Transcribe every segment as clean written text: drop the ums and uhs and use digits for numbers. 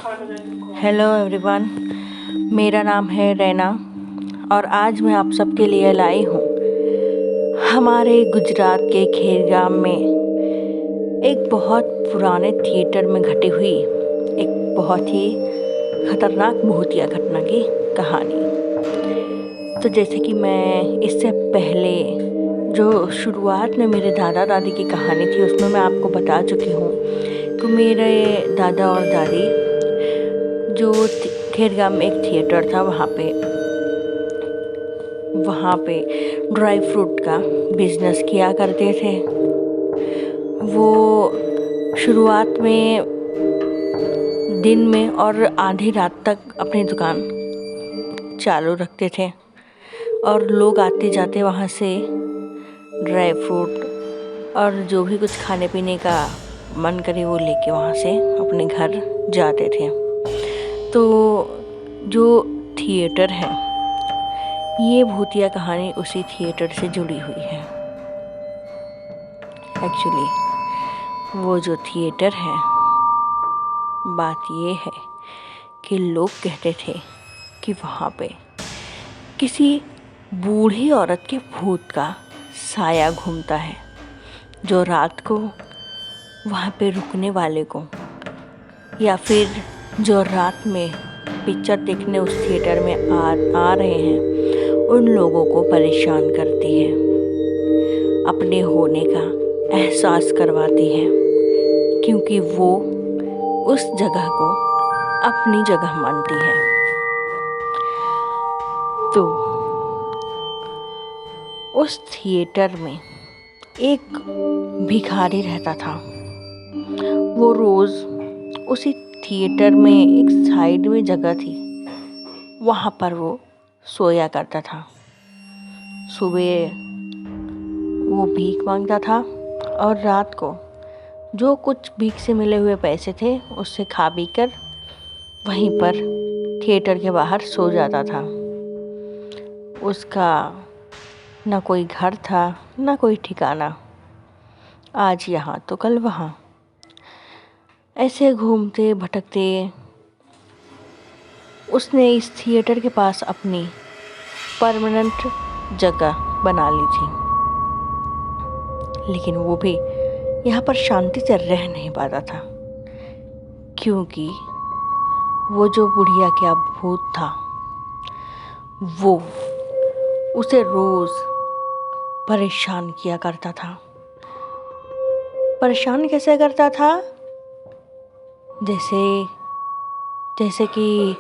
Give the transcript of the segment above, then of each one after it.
Hello everyone, मेरा नाम है रैना और आज मैं आप सबके लिए लाई हूँ हमारे गुजरात के खेरगाम में एक बहुत पुराने थिएटर में घटी हुई एक बहुत ही खतरनाक भूतिया घटना की कहानी। तो जैसे कि मैं इससे पहले जो शुरुआत में मेरे दादा दादी की कहानी थी उसमें मैं आपको बता चुकी हूँ कि मेरे दादा और दादी जो खेरगाम में एक थिएटर था वहाँ पे ड्राई फ्रूट का बिजनेस किया करते थे। वो शुरुआत में दिन में और आधी रात तक अपनी दुकान चालू रखते थे और लोग आते जाते वहाँ से ड्राई फ्रूट और जो भी कुछ खाने पीने का मन करे वो लेके वहाँ से अपने घर जाते थे। तो जो थिएटर है, ये भूतिया कहानी उसी थिएटर से जुड़ी हुई है। एक्चुअली वो जो थिएटर है, बात ये है कि लोग कहते थे कि वहाँ पे किसी बूढ़ी औरत के भूत का साया घूमता है, जो रात को वहाँ पे रुकने वाले को या फिर जो रात में पिक्चर देखने उस थिएटर में आ रहे हैं उन लोगों को परेशान करती है, अपने होने का एहसास करवाती है, क्योंकि वो उस जगह को अपनी जगह मानती है। तो उस थिएटर में एक भिखारी रहता था। वो रोज़ उसी थिएटर में एक साइड में जगह थी, वहाँ पर वो सोया करता था। सुबह वो भीख मांगता था और रात को जो कुछ भीख से मिले हुए पैसे थे उससे खा पी कर वहीं पर थिएटर के बाहर सो जाता था। उसका न कोई घर था न कोई ठिकाना, आज यहाँ तो कल वहाँ, ऐसे घूमते भटकते उसने इस थिएटर के पास अपनी परमानेंट जगह बना ली थी। लेकिन वो भी यहाँ पर शांति से रह नहीं पाता था, क्योंकि वो जो बुढ़िया क्या भूत था वो उसे रोज़ परेशान किया करता था। परेशान कैसे करता था? जैसे कि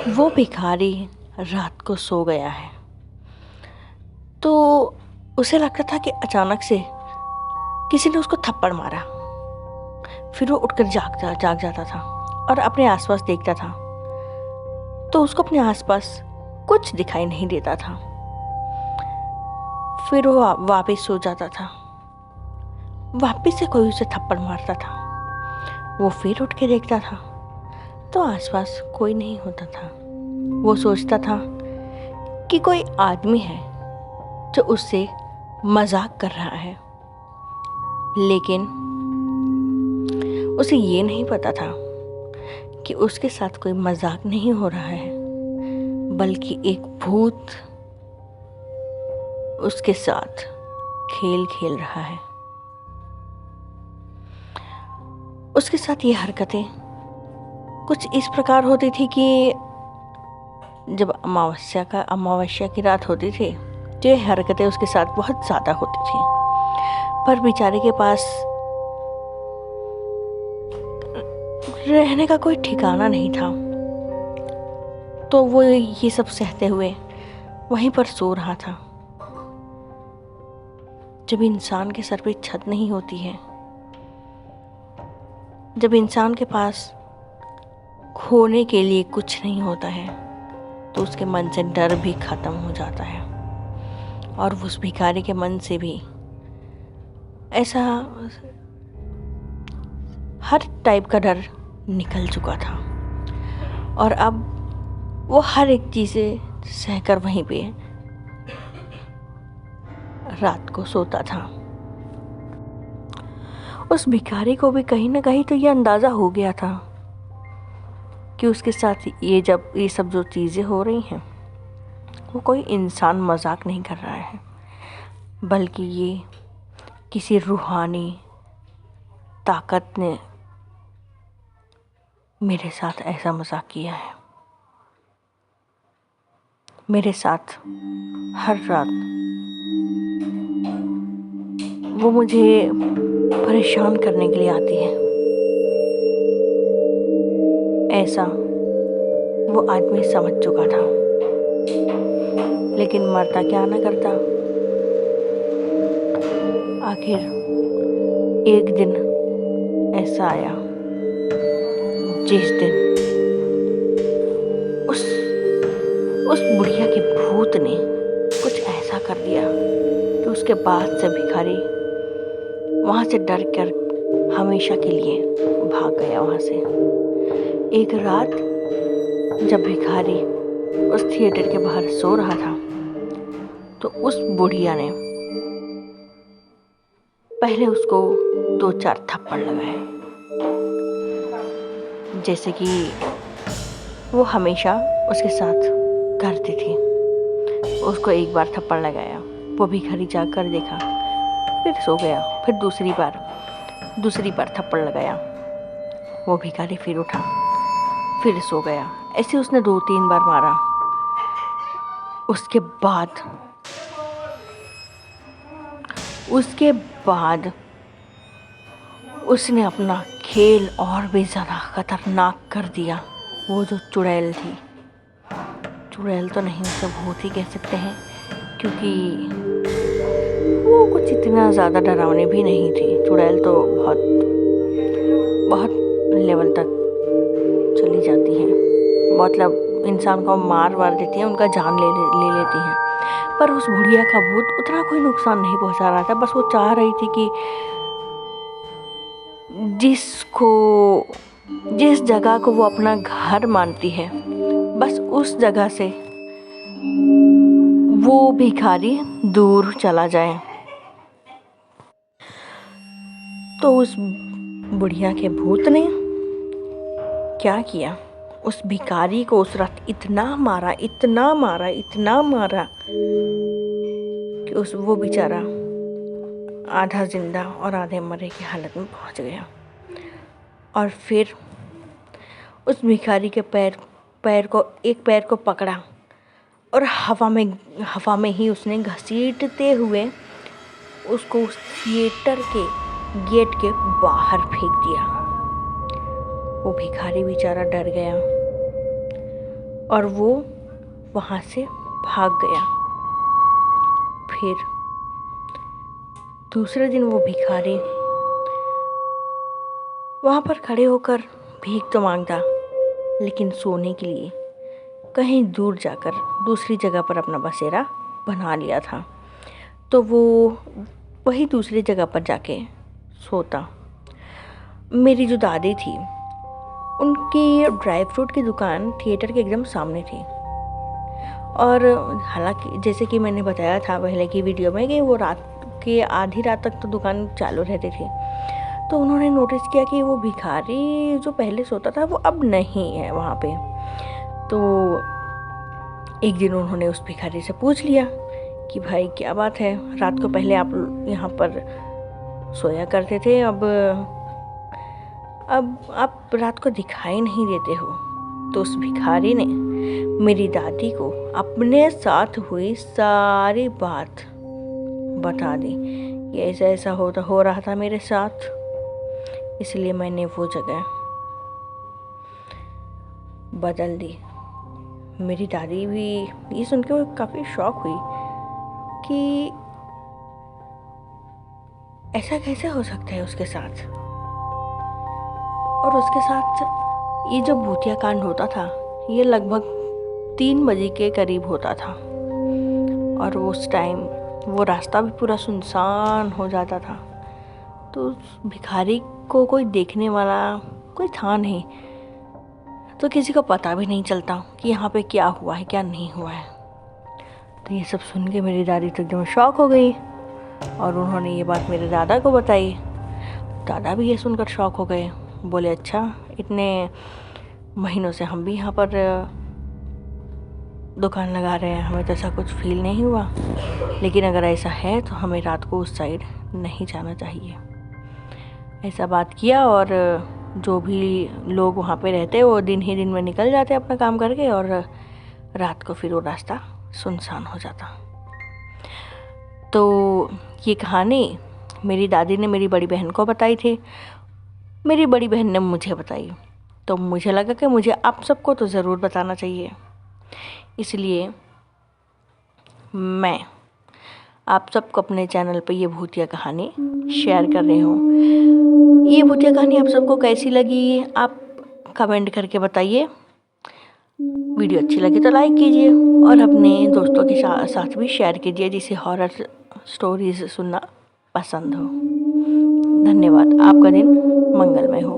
वो भिखारी रात को सो गया है तो उसे लगता था कि अचानक से किसी ने उसको थप्पड़ मारा। फिर वो उठकर जाग जाता था और अपने आसपास देखता था तो उसको अपने आसपास कुछ दिखाई नहीं देता था। फिर वो वापस सो जाता था, वापस से कोई उसे थप्पड़ मारता था। वो फिर उठ के देखता था तो आसपास कोई नहीं होता था। वो सोचता था कि कोई आदमी है जो उससे मजाक कर रहा है, लेकिन उसे ये नहीं पता था कि उसके साथ कोई मजाक नहीं हो रहा है, बल्कि एक भूत उसके साथ खेल खेल रहा है। उसके साथ ये हरकतें कुछ इस प्रकार होती थी कि जब अमावस्या की रात होती थी तो ये हरकतें उसके साथ बहुत ज़्यादा होती थी। पर बेचारे के पास रहने का कोई ठिकाना नहीं था, तो वो ये सब सहते हुए वहीं पर सो रहा था। जब इंसान के सर पे छत नहीं होती है, जब इंसान के पास खोने के लिए कुछ नहीं होता है, तो उसके मन से डर भी खत्म हो जाता है और उस भिखारी के मन से भी ऐसा हर टाइप का डर निकल चुका था और अब वो हर एक चीज़ें सहकर वहीं पे रात को सोता था। उस भिखारी को भी कहीं ना कहीं तो ये अंदाज़ा हो गया था कि उसके साथ ये सब जो चीज़ें हो रही हैं वो कोई इंसान मजाक नहीं कर रहा है, बल्कि ये किसी रूहानी ताकत ने मेरे साथ ऐसा मजाक किया है। मेरे साथ हर रात वो मुझे परेशान करने के लिए आती है। ऐसा वो आदमी समझ चुका था, लेकिन मरता क्या ना करता। आखिर एक दिन ऐसा आया जिस दिन उस बुढ़िया के भूत ने कुछ ऐसा कर दिया कि उसके बाद से भिखारी वहाँ से डर कर हमेशा के लिए भाग गया वहाँ से। एक रात जब भिखारी उस थिएटर के बाहर सो रहा था तो उस बुढ़िया ने पहले उसको 2-4 थप्पड़ लगाए, जैसे कि वो हमेशा उसके साथ करती थी। उसको एक बार थप्पड़ लगाया, वो भिखारी जाकर देखा, फिर सो गया। फिर दूसरी बार थप्पड़ लगाया, वो भिखारी फिर उठा, फिर सो गया। ऐसे उसने 2-3 बार मारा। उसके बाद उसने अपना खेल और भी ज़्यादा खतरनाक कर दिया। वो जो चुड़ैल थी, चुड़ैल तो नहीं, उसे भूत ही कह सकते हैं, क्योंकि वो कुछ इतना ज़्यादा डरावनी भी नहीं थी। चुड़ैल तो बहुत लेवल तक चली जाती हैं, मतलब इंसान को मार देती हैं, उनका जान ले लेती हैं। पर उस बुढ़िया का भूत उतना कोई नुकसान नहीं पहुंचा रहा था। बस वो चाह रही थी कि जिस जगह को वो अपना घर मानती है, बस उस जगह से वो भिखारी दूर चला जाए। तो उस बुढ़िया के भूत ने क्या किया, उस भिखारी को उस रात इतना मारा कि वो बेचारा आधा जिंदा और आधे मरे की हालत में पहुंच गया। और फिर उस भिखारी के एक पैर को पकड़ा और हवा में ही उसने घसीटते हुए उसको उस थिएटर के गेट के बाहर फेंक दिया। वो भिखारी बेचारा डर गया और वो वहाँ से भाग गया। फिर दूसरे दिन वो भिखारी वहाँ पर खड़े होकर भीख तो मांगता, लेकिन सोने के लिए कहीं दूर जाकर दूसरी जगह पर अपना बसेरा बना लिया था। तो वो वही दूसरी जगह पर जाके सोता। मेरी जो दादी थी, उनकी ड्राई फ्रूट की दुकान थिएटर के एकदम सामने थी। और हालांकि जैसे कि मैंने बताया था पहले की वीडियो में कि वो रात के आधी रात तक तो दुकान चालू रहती थी। तो उन्होंने नोटिस किया कि वो भिखारी जो पहले सोता था वो अब नहीं है वहाँ पे। तो एक दिन उन्होंने उस भिखारी से पूछ लिया कि भाई क्या बात है, रात को पहले आप यहाँ पर सोया करते थे, अब आप रात को दिखाई नहीं देते हो। तो उस भिखारी ने मेरी दादी को अपने साथ हुई सारी बात बता दी कि ऐसा ऐसा हो रहा था मेरे साथ, इसलिए मैंने वो जगह बदल दी। मेरी दादी भी ये सुन के काफ़ी शॉक हुई कि ऐसा कैसे हो सकता है उसके साथ। और उसके साथ ये जो भूतिया कांड होता था ये लगभग 3 बजे के करीब होता था, और उस टाइम वो रास्ता भी पूरा सुनसान हो जाता था। तो उस भिखारी को कोई देखने वाला कोई था नहीं, तो किसी को पता भी नहीं चलता कि यहाँ पे क्या हुआ है क्या नहीं हुआ है। तो ये सब सुन के मेरी दादी तो एकदम शॉक हो गई और उन्होंने ये बात मेरे दादा को बताई। दादा भी ये सुनकर शॉक हो गए, बोले अच्छा इतने महीनों से हम भी यहाँ पर दुकान लगा रहे हैं, हमें तो ऐसा कुछ फील नहीं हुआ। लेकिन अगर ऐसा है तो हमें रात को उस साइड नहीं जाना चाहिए। ऐसा बात किया और जो भी लोग वहाँ पे रहते वो दिन ही दिन में निकल जाते अपना काम करके, और रात को फिर वो रास्ता सुनसान हो जाता। तो ये कहानी मेरी दादी ने मेरी बड़ी बहन को बताई थी, मेरी बड़ी बहन ने मुझे बताई, तो मुझे लगा कि मुझे आप सबको तो ज़रूर बताना चाहिए। इसलिए मैं आप सबको अपने चैनल पे ये भूतिया कहानी शेयर कर रही हूँ। ये भूतिया कहानी आप सबको कैसी लगी आप कमेंट करके बताइए। वीडियो अच्छी लगी तो लाइक कीजिए और अपने दोस्तों के साथ भी शेयर कीजिए जिसे हॉरर स्टोरीज सुनना पसंद हो। धन्यवाद। आपका दिन मंगलमय हो।